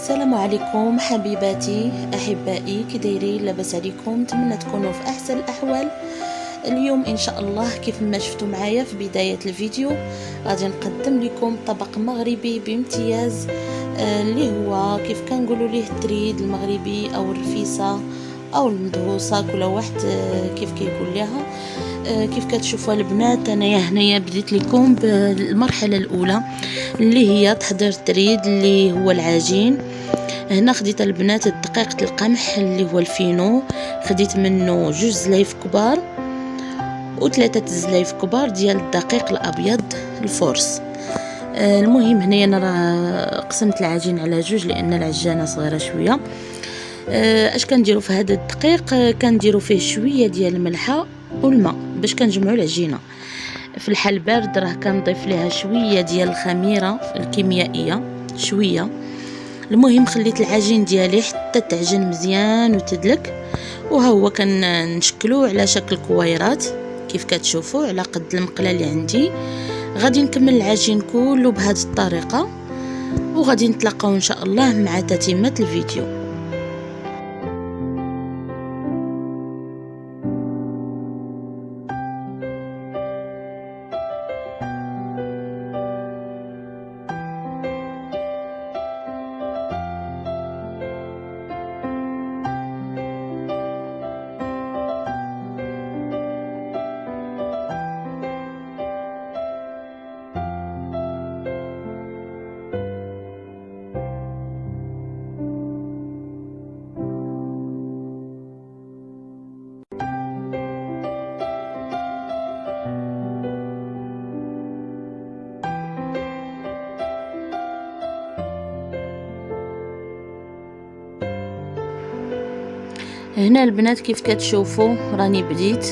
السلام عليكم حبيباتي احبائي، كي دايرين؟ لاباس عليكم؟ نتمنى تكونوا في احسن الاحوال. اليوم ان شاء الله كيف ما شفتوا معايا في بدايه الفيديو غادي نقدم لكم طبق مغربي بامتياز، اللي هو كيف كنقولوا ليه التريد المغربي او الرفيسه او المدهوسه، كل واحد كيف كيقول لها. كيف كتشوفوا البنات، انايا هنايا بديت لكم بالمرحله الاولى اللي هي تحضير التريد اللي هو العجين. هنا خديت البنات دقيقه القمح اللي هو الفينو، خديت منه 2 زلايف كبار و3 زلايف كبار ديال الدقيق الابيض الفورس. المهم هنايا انا راه قسمت العجين على 2 لان العجانه صغيره شويه. اش كنديروا في هذا الدقيق؟ كنديروا فيه شويه ديال الملحه والماء باش كنجمعوا العجينه. في الحال بارد راه كنضيف لها شويه ديال الخميره الكيميائيه شويه. المهم خليت العجين ديالي حتى تعجن مزيان وتدلك، وها هو كنشكلوه على شكل كويرات كيف كتشوفوا على قد المقله اللي عندي. غادي نكمل العجين كله بهذه الطريقه، وغادي نتلاقاو ان شاء الله مع تتمه الفيديو. هنا البنات كيف كتشوفوا راني بديت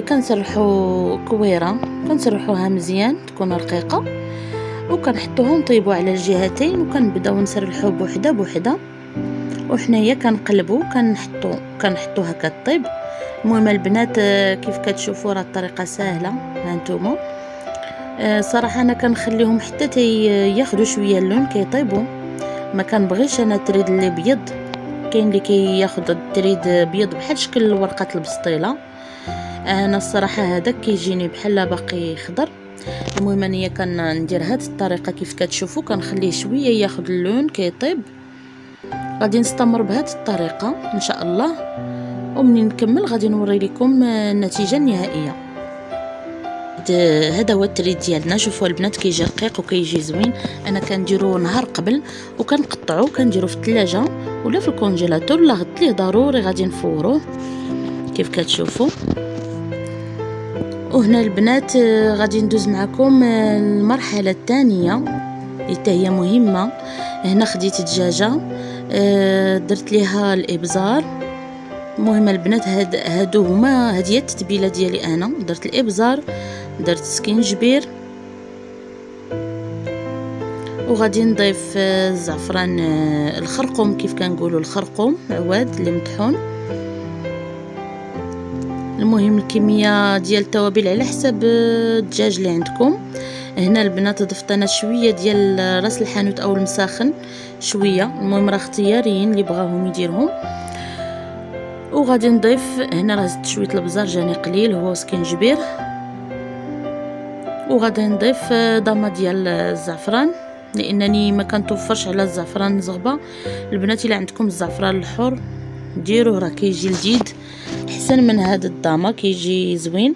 كنسرحوا كويره، كنسرحوها مزيان تكون رقيقه، وكنحطوهم طيبوا على الجهتين، وكنبداو نسرحوا بوحده بوحده، وحنايا كنقلبوا كنحطوها كطيب. المهم البنات كيف كتشوفوا راه الطريقه سهله. ها نتوما صراحه انا كنخليهم حتى ياخذوا شويه اللون كيطيبوا، ما كنبغيش انا تريد اللي بيض. كاين اللي كياخذ التريد بيض بحال شكل ورقه البسطيله، انا الصراحه هذاك كيجيني بحال باقي خضر. المهم انايا كندير هذه الطريقه كيف كتشوفوا، كنخليه شويه ياخذ اللون كيطيب. غادي نستمر بهذه الطريقه ان شاء الله، ومنين نكمل غادي نوري لكم النتيجه النهائيه. هذا هو التريد ديالنا. شوفوا البنات كيجي رقيق وكيجي زوين. انا كنديرو نهار قبل وكنقطعو كنديرو في الثلاجه ولا في الكونجيلاتور، لا غد ليه ضروري غادي نفوروه كيف كتشوفوا. وهنا البنات غادي ندوز معكم المرحله الثانيه اللي هي مهمه. هنا خديت دجاجه درت ليها الابزار. المهم البنات هادو هما هذه التتبيله ديالي. انا درت الابزار، درت سكينجبير، وغادي نضيف الزعفران الخرقوم كيف كنقولوا الخرقوم عواد اللي مطحون. المهم الكميه ديال التوابل على حسب الدجاج اللي عندكم. هنا البنات ضفت انا شويه ديال راس الحانوت او المساخن شويه، المهم راه اختياريين اللي بغاهم يديرهم. وغادي نضيف هنا راه زدت شويه البزار جاني قليل هو سكينجبير، وغادي نضيف ضامه ديال الزعفران لانني ما كنتوفرش على الزعفران زغبه. البنات الا عندكم الزعفران الحر ديروه راه كيجي لذيذ احسن من هذا الضامه كيجي زوين.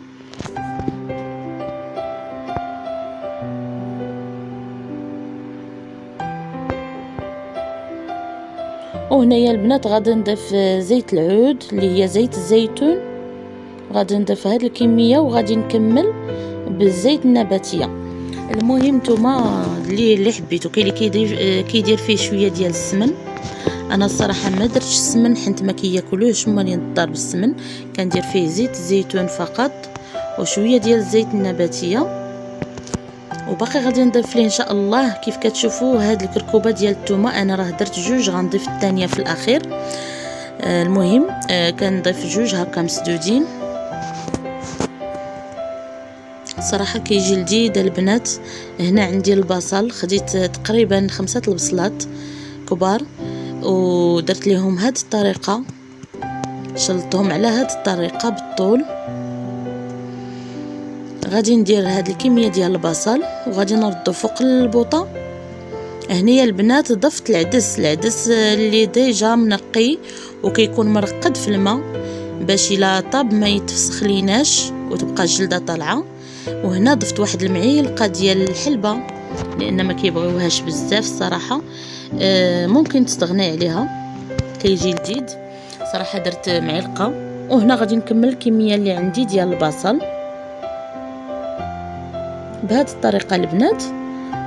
وهنايا البنات غادي نضيف زيت العود اللي هي زيت الزيتون، غادي نضيف هذه الكميه وغادي نكمل بالزيت النباتيه. المهم نتوما اللي حبيتو كاين اللي كيدير فيه شويه ديال السمن. انا الصراحه ما درتش السمن حيت ما كياكلوش، ماني نضر بالسمن، كندير فيه زيت الزيتون فقط وشويه ديال الزيت النباتيه. وباقي غادي نضيف ليه ان شاء الله كيف كتشوفوا هاد الكركوبه ديال الثومه. انا راه درت 2 غنضيف الثانيه في الاخير. المهم كنضيف 2 هكا مسدودين. صراحه كيجي لذيذ البنات. هنا عندي البصل، خديت تقريبا 5 البصلات كبار ودرت ليهم هاد الطريقه، شلطهم على هاد الطريقه بالطول. غادي ندير هاد الكميه ديال البصل وغادي نردو فوق البوطه. هنايا البنات ضفت العدس اللي ديجا منقي وكيكون مرقد في الماء باش الا طاب ما يتفسخ ليناش وتبقى الجلده طالعه. وهنا ضفت واحد المعلقه ديال الحلبه لان ما كيبغيوهاش بزاف الصراحه. ممكن تستغني عليها كيجي لذيذ صراحه. درت معلقه. وهنا غادي نكمل الكميه اللي عندي ديال البصل بهذه الطريقه البنات،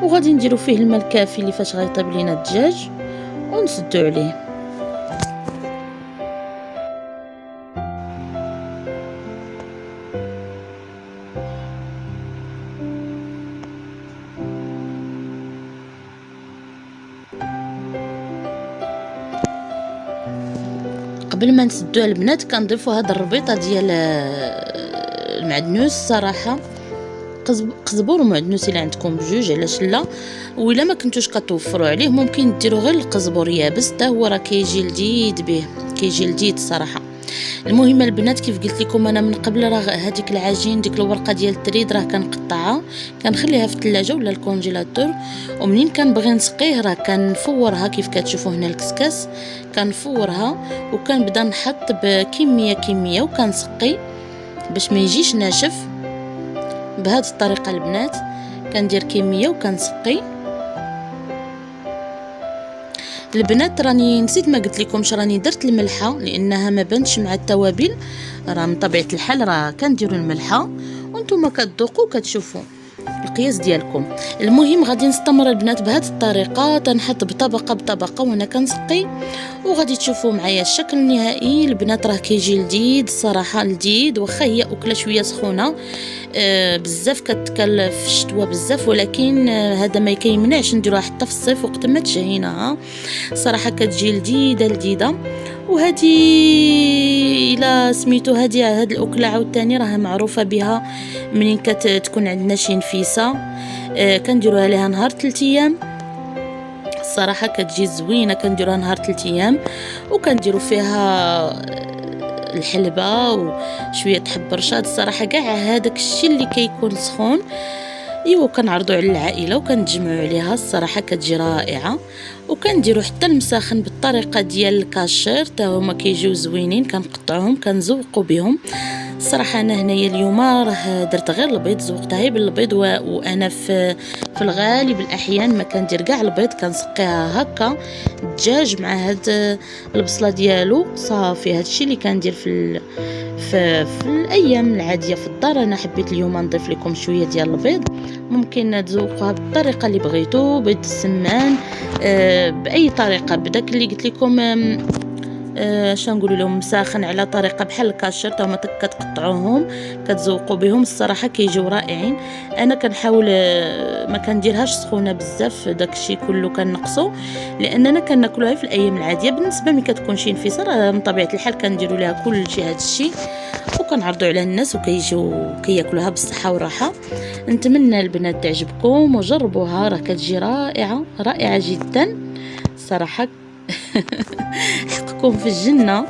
وغادي نديرو فيه الماء الكافي اللي فاش غيطيب لينا الدجاج ونسدو عليه. قبل ما نسدوها البنات كنضيفوا هاد الربيطه ديال المعدنوس صراحه، قزبور ومعدنوس الا عندكم بجوج علاش لا. وإلا ما كنتوش كتوفروا عليه ممكن ديروا غير القزبور يابس حتى هو راه كيجي لذيذ به، كيجي لذيذ الصراحه. المهم البنات كيف قلت لكم انا من قبل راه هذيك العجين ديك الورقه ديال التريد راه كنقطعها كنخليها في الثلاجه ولا الكونجيلاتور، ومنين كنبغي نسقيه راه كنفورها كيف كتشوفوا هنا الكسكاس كنفورها وكنبدا نحط بكميه وكنسقي باش ما يجيش ناشف. بهذه الطريقه البنات كندير كميه وكنسقي. البنات راني نسيت ما قلت لكمش راني درت الملحه لانها ما بانتش مع التوابل، راه من طبيعه الحال راه كنديروا الملحه وانتم كتذوقوا كتشوفوا القياس ديالكم. المهم غادي نستمر البنات بهذه الطريقه تنحط بطبقه وانا كنسقي، وغادي تشوفوا معايا الشكل النهائي. البنات راه كيجي لذيذ الصراحه، لذيذ واخا هي اكله شويه سخونه بزاف كتكلف في الشتوى بزاف، ولكن هذا ما كيمنعش نديروها حتى في الصيف وقت ما تشهيناها صراحه كتجي لذيذه. وهذه الى سميتو هذه الاكله عاوتاني راه معروفه بها منين كتكون عندنا شي نفيسه كنديروها لها نهار 3 ايام الصراحه كتجي زوينه. كنديروها نهار 3 ايام وكنديروا فيها الحلبه وشويه حب رشاد الصراحه كاع هذاك الشيء اللي كيكون سخون ايوا كنعرضوا على العائله وكنتجمعوا عليها الصراحه كتجي رائعه. وكنديروا حتى المساخن بالطريقه ديال الكاشير حتى هما كيجيو زوينين، كنقطعوهم كنزوقوا بهم الصراحه. انا هنايا اليوم راه درت غير البيض، زوقتها هي بالبيض وانا في الغالب الاحيان ما كندير كاع البيض كنسقيها هكا الدجاج مع هاد البصله ديالو صافي. هادشي اللي كندير في الايام العاديه في الدار. انا حبيت اليوم نضيف لكم شويه ديال البيض، ممكن تذوقوها بالطريقه اللي بغيتو، بيض السمان باي طريقه بداك اللي قلت لكم شنقول لهم مساخن على طريقه بحال الكاشير تا هما كتقطعوهم كتزوقوا بهم الصراحه كيجيو رائعين. انا كنحاول ما كنديرهاش سخونه بزاف، داكشي كله كنقصو لاننا كناكلوها في الايام العاديه. بالنسبه ملي كتكون شي نفيسه راه من طبيعه الحال كنديروا لها كل شيء هذا الشيء وكنعرضوا على الناس وكيجيو كياكلوها بالصحه والراحه. نتمنى البنات تعجبكم وجربوها راه كتجي رائعه جدا صراحه حقكم في الجنه.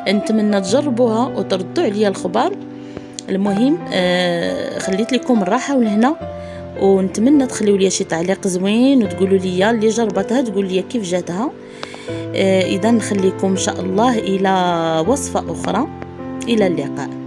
نتمنى تجربوها وتردوا عليا الخبر. المهم خليت لكم الراحه والهنا، ونتمنى تخليوا لي شي تعليق زوين وتقولوا لي اللي جربتها تقول لي كيف جاتها. اذا نخليكم ان شاء الله الى وصفه اخرى، الى اللقاء.